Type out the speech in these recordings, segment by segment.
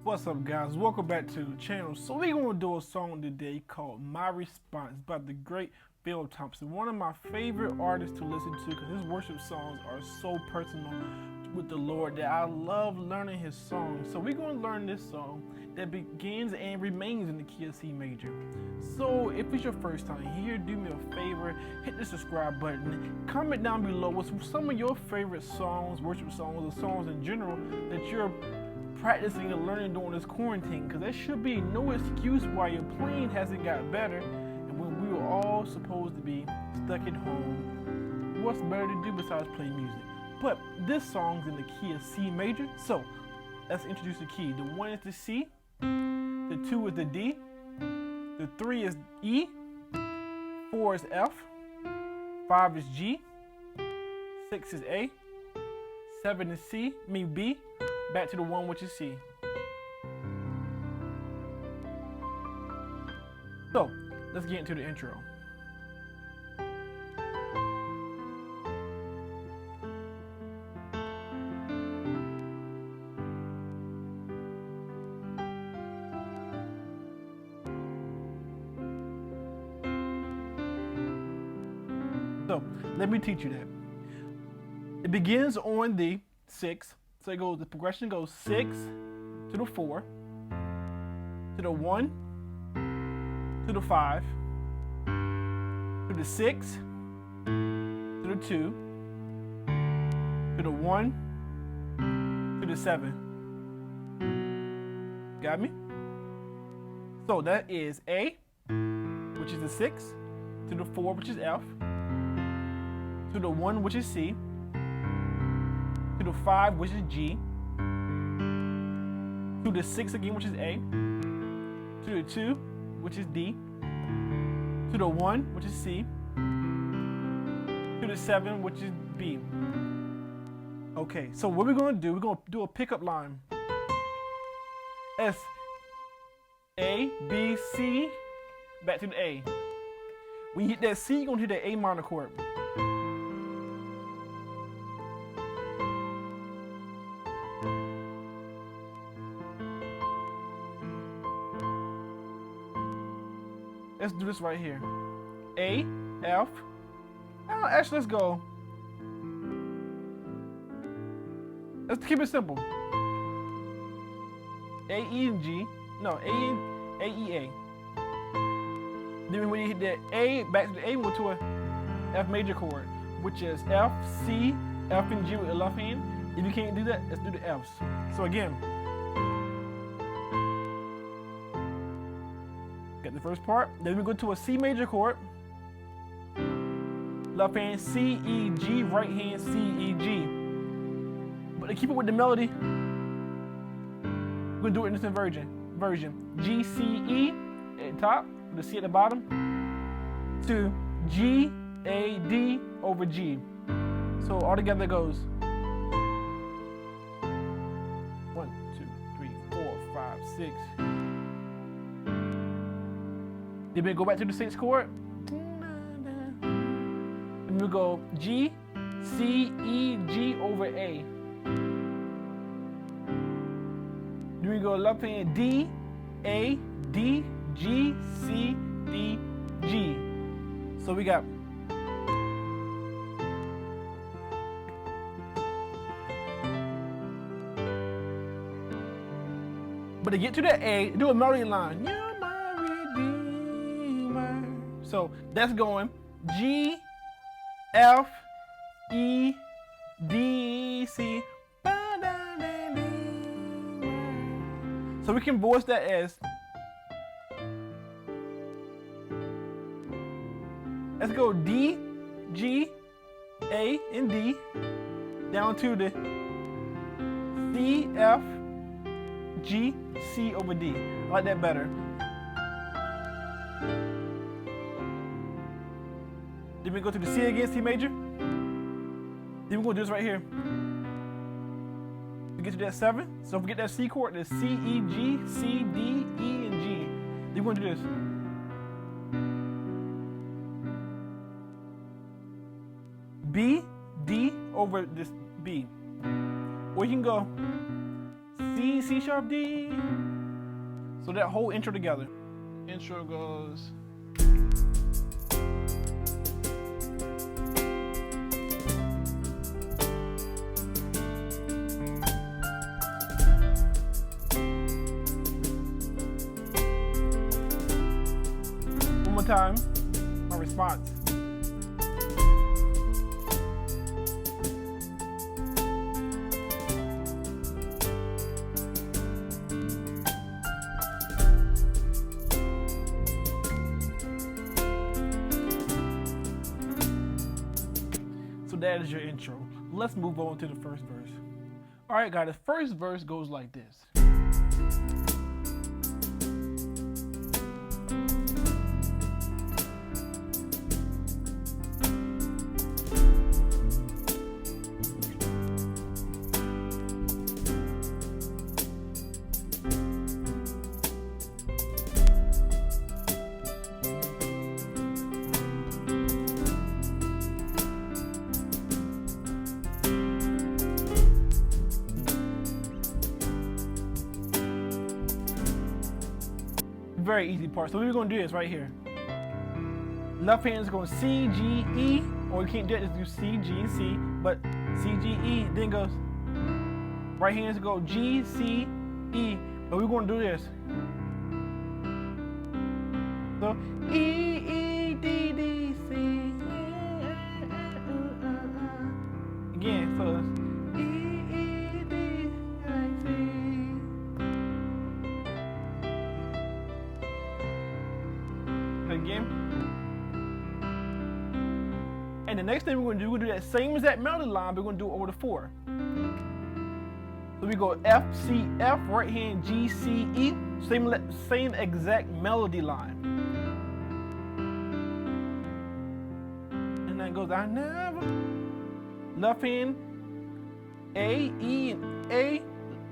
What's up, guys? Welcome back to the channel. So we're gonna do a song today called My Response by the great Thompson, one of my favorite artists to listen to because his worship songs are so personal with the Lord that I love learning his songs. So we're gonna learn this song that begins and remains in the key of C major. So if it's your first time here, do me a favor, hit the subscribe button, comment down below what's some of your favorite songs, worship songs, or songs in general that you're practicing and learning during this quarantine, because there should be no excuse why your playing hasn't got better, and when we were all supposed to be stuck at home, what's better to do besides play music? But this song's in the key of C major, so let's introduce the key. The 1 is the C, the 2 is the D, the 3 is E, 4 is F, 5 is G, 6 is A, 7 is B, back to the 1, which is C. So, let's get into the intro. So, let me teach you that. It begins on the 6. So it goes, the progression goes 6 to the 4, to the 1, to the 5, to the 6, to the 2, to the 1, to the 7. Got me? So that is A, which is the 6, to the 4, which is F, to the 1, which is C, to the 5, which is G, to the 6 again, which is A, to the 2, which is D, to the 1, which is C, to the 7, which is B. Okay, so what we're going to do, we're going to do a pickup line. S, A, B, C, back to the A. When you hit that C, you're going to hit that A minor chord. Let's do this right here. A, F. Actually, let's go. Let's keep it simple. A, E, and G. No, A, E, A. Then when you hit that A, back to the A, we'll go to a F major chord, which is F, C, F, and G with the left hand. If you can't do that, let's do the Fs. So again, got the first part. Then we go to a C major chord. Left hand C, E, G, right hand C, E, G. But to keep it with the melody, we're gonna do it in this version. G, C, E at the top, the C at the bottom, to G, A, D over G. So all together it goes 1, 2, 3, 4, 5, 6. Then we go back to the 6th chord. And we go G, C, E, G over A. Then we go left hand D, A, D, G, C, D, G. So we got but to get to the A, do a melody line. You're my redeemer. So that's going G, F, E, D, C. So we can voice that as, let's go D, G, A, and D, down to the C, F, G, C over D. I like that better. Then we go to the C again, C major. Then we're gonna do this right here. To get to that 7. So if we get that C chord, there's C, E, G, C, D, E, and G. Then we're gonna do this. B, D over this B. Or you can go C, C sharp, D. So that whole intro together. Intro goes. One more time, my response. So that is your intro. Let's move on to the first verse. All right, guys, the first verse goes like this. Very easy part. So we're gonna do this right here. Left hand is going C, G, E, or you can't do it, just do C, G, C, but C, G, E, then goes, right hand is go G, C, E, but we're gonna do this. So E, E, D, D, C, again, so it's E, E, D, C. Again. And the next thing we're going to do that same as that melody line, but we're going to do it over the 4. So we go F, C, F, right hand, G, C, E, same exact melody line. And then it goes, I never, left hand, A, E, and A,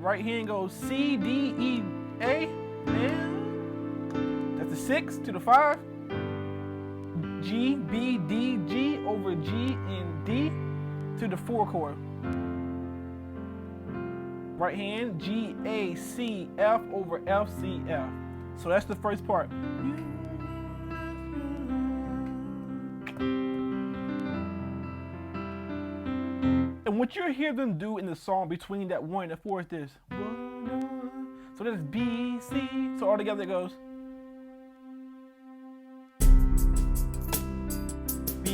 right hand goes C, D, E, A, and that's the 6 to the 5. G, B, D, G over G and D to the 4 chord. Right hand, G, A, C, F over F, C, F. So that's the first part. And what you hear them do in the song between that 1 and the 4 is this. So that's B, C. So all together it goes.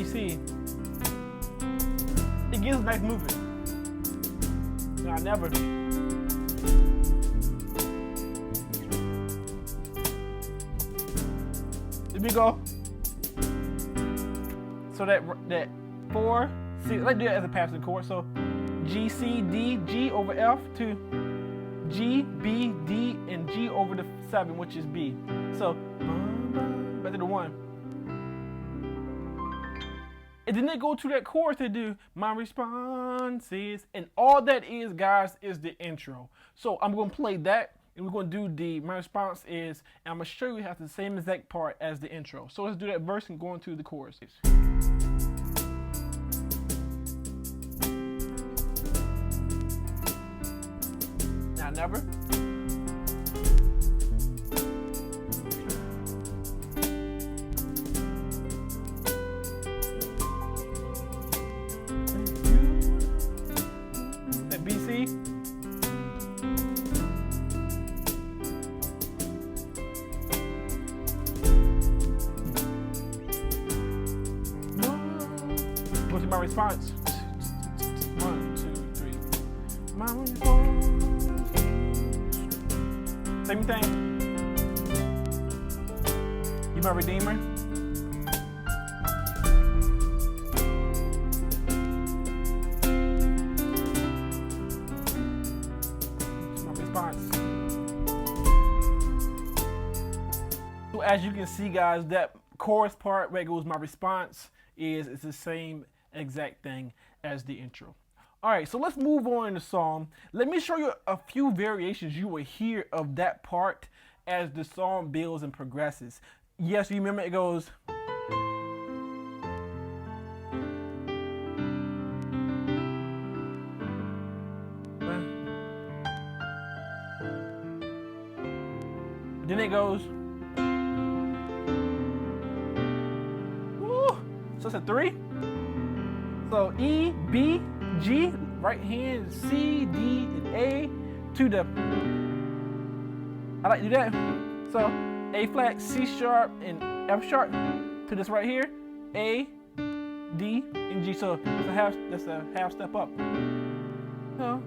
C. It gives a nice movement. No, I never. Here we go. So that 4, 6. Let's do it as a passing chord. So G, C, D, G over F to G, B, D, and G over the 7, which is B. So back to the 1. And then they go to that chorus to do my responses. And all that is, guys, is the intro. So I'm going to play that. And we're going to do my response is. And I'm going to show you how to the same exact part as the intro. So let's do that verse and go into the chorus. Now, never. Go to my response. 1, 2, 3. My response. Same thing. You my redeemer. My response. So as you can see, guys, that chorus part where it goes my response is the same exact thing as the intro. All right, so let's move on in the song. Let me show you a few variations you will hear of that part as the song builds and progresses. Yes, you remember it goes. Then it goes. Woo, so it's a 3. So E, B, G, right hand, C, D, and A to the. I like to do that. So A flat, C sharp, and F sharp to this right here. A, D, and G. So that's a half step up. So,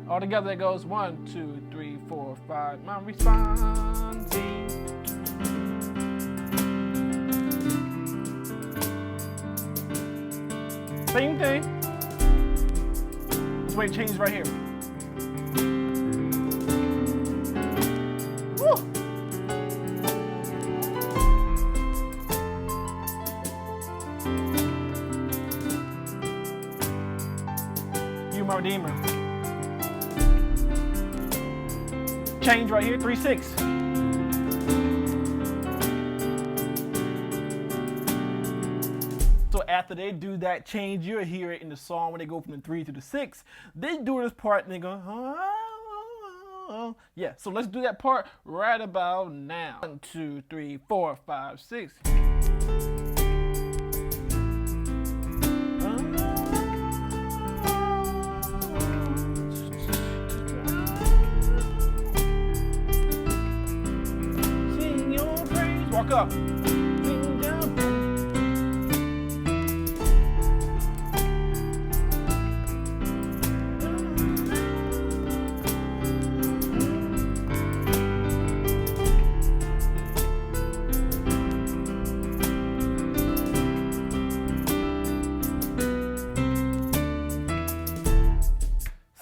all together it goes 1, 2, 3, 4, 5. My responding. Same thing. This way it changes right here. Woo! You my redeemer. Change right here, 3, 6. So after they do that change, you'll hear it in the song when they go from the 3 to the 6. They do this part and they go, oh. Yeah, so let's do that part right about now. 1, 2, 3, 4, 5, 6. Sing your praise. Walk up. Sing down.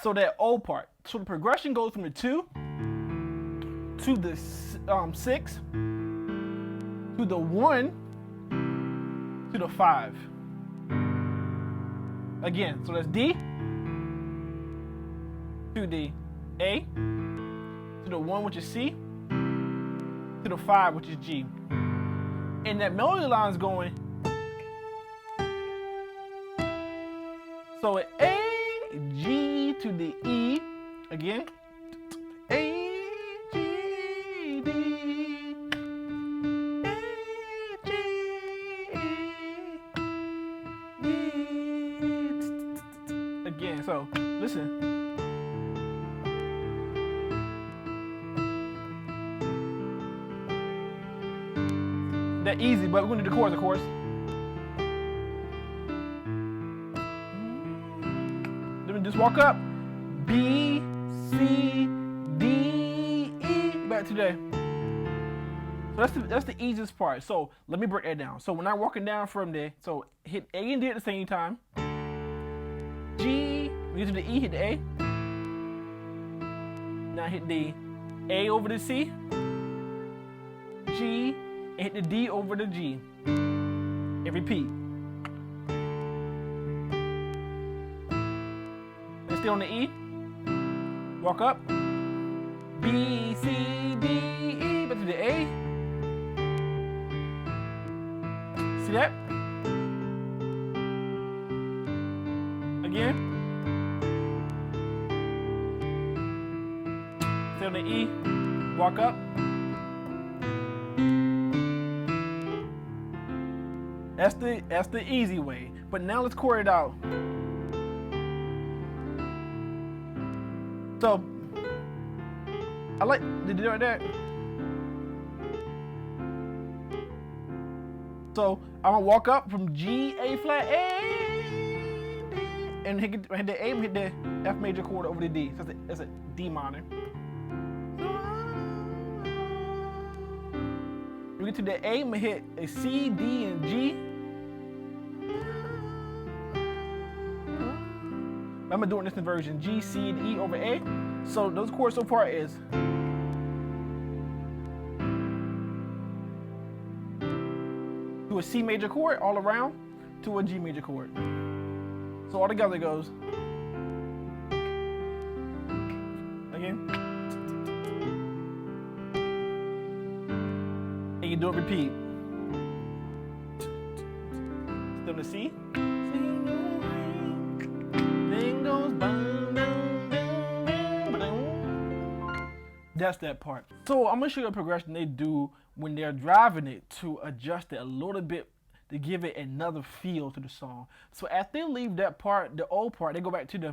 So that O part. So the progression goes from the 2 to the 6 to the 1 to the 5. Again, so that's D to the A to the 1, which is C, to the 5, which is G. And that melody line is going. So A, G to the E, again, A, G, D, A, G, E, D, again, so listen. That easy, but we're gonna do the chords, of course. Just walk up. B, C, D, E. Back to there. So that's the easiest part. So let me break that down. So when I'm walking down from there, so hit A and D at the same time. G, we get to the E, hit the A. Now hit the A over the C. G, and hit the D over the G. And repeat. Stay on the E, walk up, B, C, D, E, back to the A. See that? Again. Stay on the E, walk up. That's the easy way. But now let's chord it out. So, I like to do it like that. So, I'm gonna walk up from G, A flat, A, D, and hit the A, and hit the F major chord over the D. So that's a D minor. We get to the A, I'm gonna hit a C, D, and G. I'm gonna do it in this inversion, G, C, and E over A. So those chords so far is to a C major chord all around to a G major chord. So all together it goes. Again. And you do it repeat. Still the C. Thing goes bang, bang, bang. That's that part. So I'm gonna show you a progression they do when they're driving it to adjust it a little bit to give it another feel to the song. So as they leave that part, the old part, they go back to the